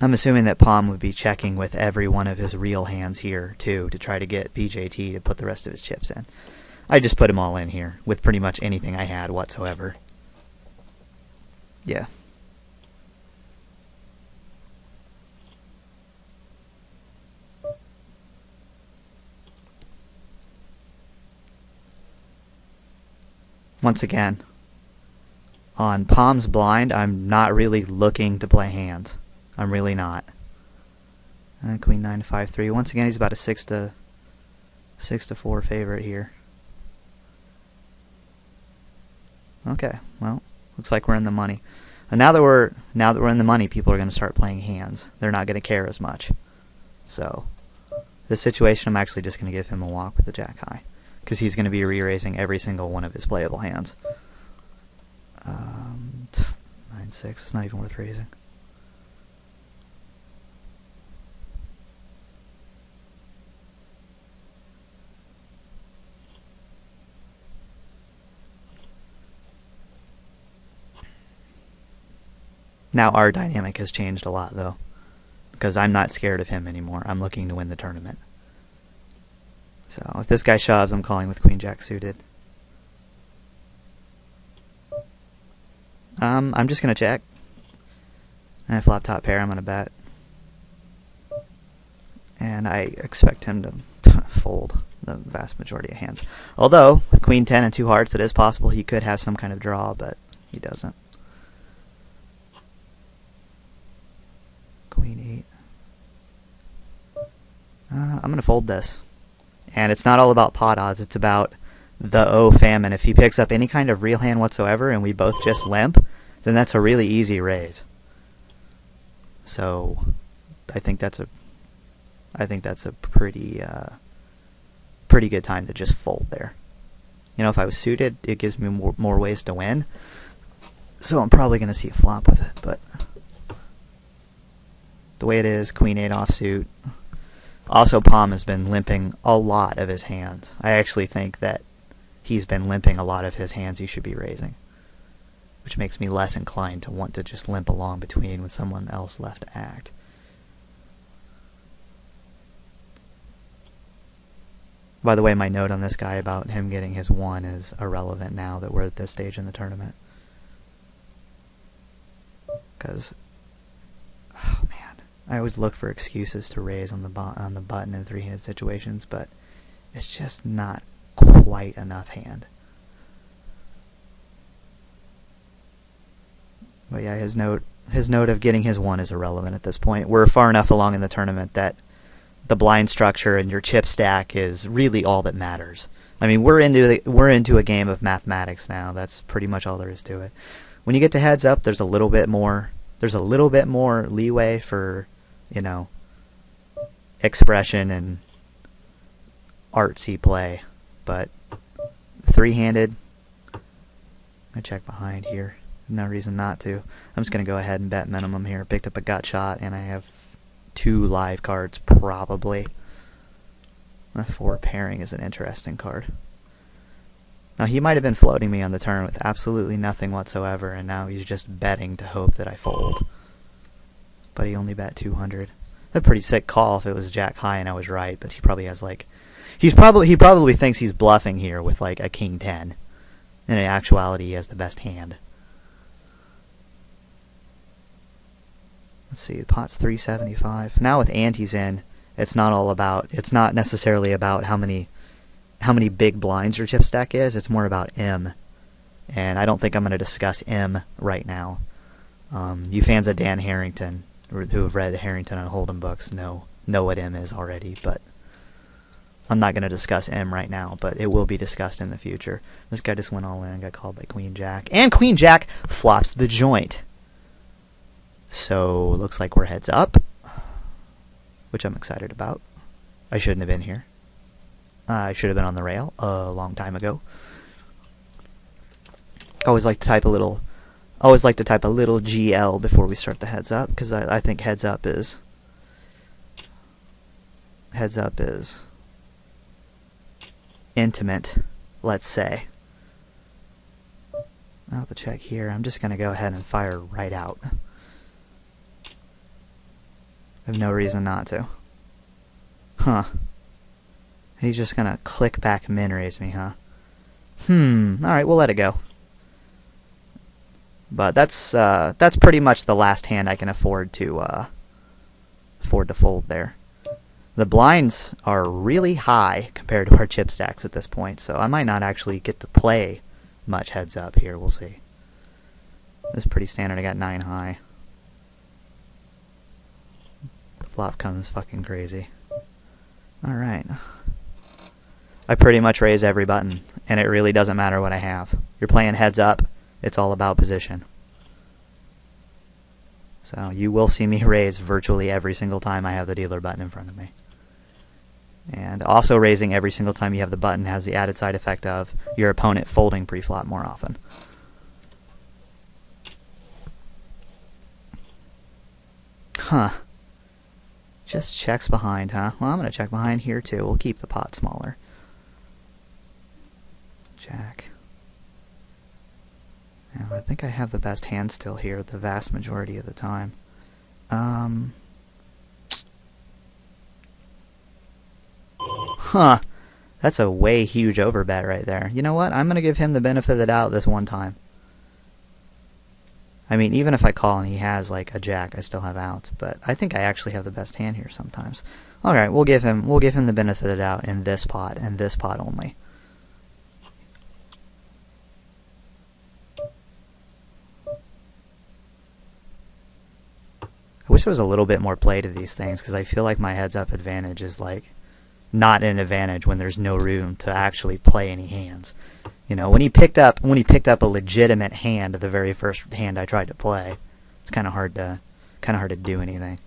I'm assuming that Palm would be checking with every one of his real hands here, too, to try to get BJT to put the rest of his chips in. I just put them all in here, with pretty much anything I had whatsoever. Yeah. Once again, on Palm's blind, I'm not really looking to play hands. I'm really not. Queen 9 5 3. Once again, he's about a 6 to 4 favorite here. Okay, well, looks like we're in the money. And now that we're in the money, people are going to start playing hands. They're not going to care as much. So, this situation, I'm actually just going to give him a walk with the Jack High, because he's going to be re-raising every single one of his playable hands. 9-6, it's not even worth raising. Now our dynamic has changed a lot, though, because I'm not scared of him anymore. I'm looking to win the tournament. So if this guy shoves, I'm calling with Queen Jack suited. I'm just going to check. And I flop top pair, I'm going to bet. And I expect him to fold the vast majority of hands. Although, with Queen 10 and 2 hearts, it is possible he could have some kind of draw, but he doesn't. Queen 8. I'm going to fold this. And it's not all about pot odds, it's about the O famine. If he picks up any kind of real hand whatsoever and we both just limp, then that's a really easy raise. So I think that's a pretty good time to just fold there. You know, if I was suited, it gives me more ways to win. So I'm probably going to see a flop with it, but the way it is, Queen 8 offsuit. Also, Palm has been limping a lot of his hands. I actually think that he's been limping a lot of his hands you should be raising, which makes me less inclined to want to just limp along between with someone else left to act. By the way, my note on this guy about him getting his 1 is irrelevant now that we're at this stage in the tournament. Because, oh man, I always look for excuses to raise on the button in three-handed situations, but it's just not quite enough hand. But yeah, his note of getting his 1 is irrelevant at this point. We're far enough along in the tournament that the blind structure and your chip stack is really all that matters. I mean, we're into a game of mathematics now. That's pretty much all there is to it. When you get to heads up, there's a little bit more leeway for, you know, expression and artsy play. But three-handed, I check behind here. No reason not to. I'm just going to go ahead and bet minimum here. Picked up a gut shot, and I have 2 live cards, probably. A 4 pairing is an interesting card. Now, he might have been floating me on the turn with absolutely nothing whatsoever, and now he's just betting to hope that I fold. But he only bet 200. That's a pretty sick call if it was Jack High and I was right, but he probably has like... He probably thinks he's bluffing here with like a King 10. And in actuality, he has the best hand. Let's see, the pot's 375. Now with antes in, it's not necessarily about how many big blinds your chip stack is. It's more about M. And I don't think I'm going to discuss M right now. You fans of Dan Harrington, who have read Harrington on Hold'em books, know what M is already, but I'm not going to discuss M right now, but it will be discussed in the future. This guy just went all in and got called by Queen Jack. And Queen Jack flops the joint. So, looks like we're heads up, which I'm excited about. I shouldn't have been here. I should have been on the rail a long time ago. I always like to type a little GL before we start the heads up, because I think heads up is intimate, let's say. Now the check here, I'm just going to go ahead and fire right out. I have no reason not to. Huh. He's just gonna click back min raise me, huh? Alright, we'll let it go. But that's pretty much the last hand I can afford to fold there. The blinds are really high compared to our chip stacks at this point, so I might not actually get to play much heads up here. We'll see. This is pretty standard. I got 9 high. The flop comes fucking crazy. Alright. I pretty much raise every button, and it really doesn't matter what I have. You're playing heads up, it's all about position. So you will see me raise virtually every single time I have the dealer button in front of me. And also raising every single time you have the button has the added side effect of your opponent folding pre-flop more often. Huh. Just checks behind, huh? Well, I'm going to check behind here too. We'll keep the pot smaller. Jack. Now, I think I have the best hand still here the vast majority of the time. Huh. That's a way huge overbet right there. You know what? I'm going to give him the benefit of the doubt this one time. I mean, even if I call and he has, like, a jack, I still have outs. But I think I actually have the best hand here sometimes. Alright, we'll give him the benefit of the doubt in this pot, and this pot only. I wish there was a little bit more play to these things, because I feel like my heads-up advantage is, like, not an advantage when there's no room to actually play any hands. You know, when he picked up a legitimate hand, the very first hand I tried to play, it's kind of hard to do anything.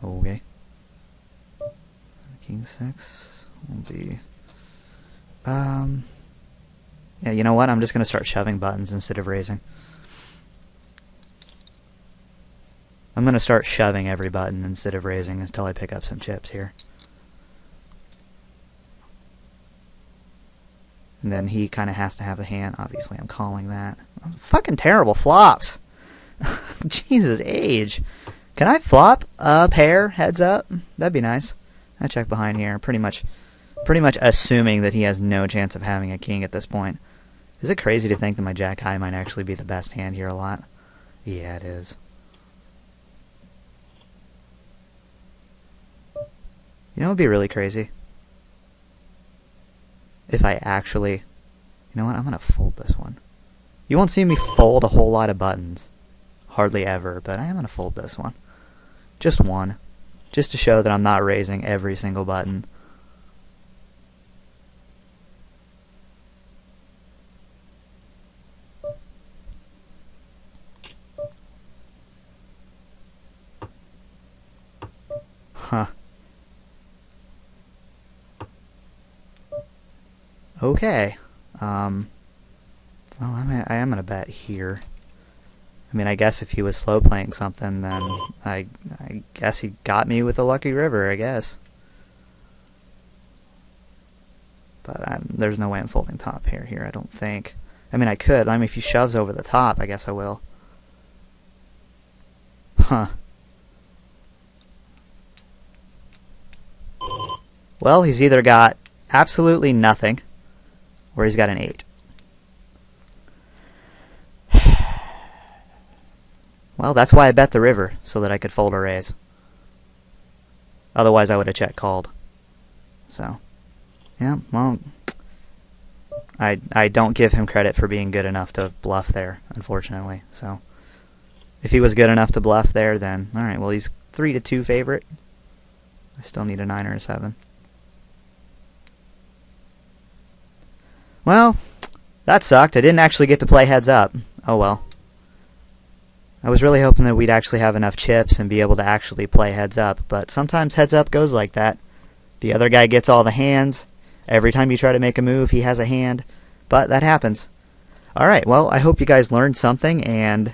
Okay. King 6 will be. Yeah, you know what? I'm just gonna start shoving buttons instead of raising. I'm going to start shoving every button instead of raising until I pick up some chips here. And then he kind of has to have the hand. Obviously, I'm calling that. Fucking terrible flops. Jesus age. Can I flop a pair heads up? That'd be nice. I check behind here. Pretty much assuming that he has no chance of having a king at this point. Is it crazy to think that my jack high might actually be the best hand here a lot? Yeah, it is. You know what would be really crazy? If I actually... You know what? I'm going to fold this one. You won't see me fold a whole lot of buttons. Hardly ever, but I am going to fold this one. Just one. Just to show that I'm not raising every single button. Huh. Okay. Well, I am going to bet here. I mean, I guess if he was slow playing something, then I guess he got me with a lucky river, I guess. But there's no way I'm folding top pair here, I don't think. I mean, I could. I mean, if he shoves over the top, I guess I will. Huh. Well, he's either got absolutely nothing, or he's got an 8. Well, that's why I bet the river, so that I could fold a raise. Otherwise, I would have check called. So, yeah, well, I don't give him credit for being good enough to bluff there, unfortunately. So, if he was good enough to bluff there, then, alright, well, he's 3-2 favorite. I still need a 9 or a 7. Well, that sucked. I didn't actually get to play heads up. Oh well. I was really hoping that we'd actually have enough chips and be able to actually play heads up, but sometimes heads up goes like that. The other guy gets all the hands. Every time you try to make a move, he has a hand. But that happens. Alright, well, I hope you guys learned something, and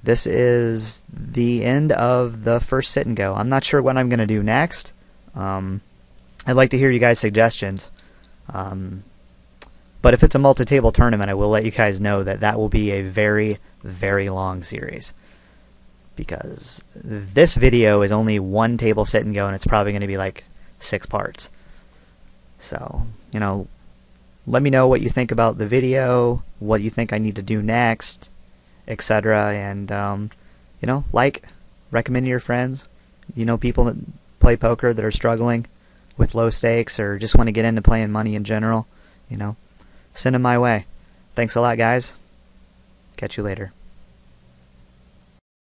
this is the end of the first sit and go. I'm not sure what I'm going to do next. I'd like to hear you guys' suggestions. But if it's a multi-table tournament, I will let you guys know that that will be a very, very long series. because this video is only one table sit and go, and it's probably going to be like 6 parts. So, let me know what you think about the video, what you think I need to do next, etc. And, recommend to your friends. People that play poker that are struggling with low stakes or just want to get into playing money in general, send them my way. Thanks a lot, guys. Catch you later.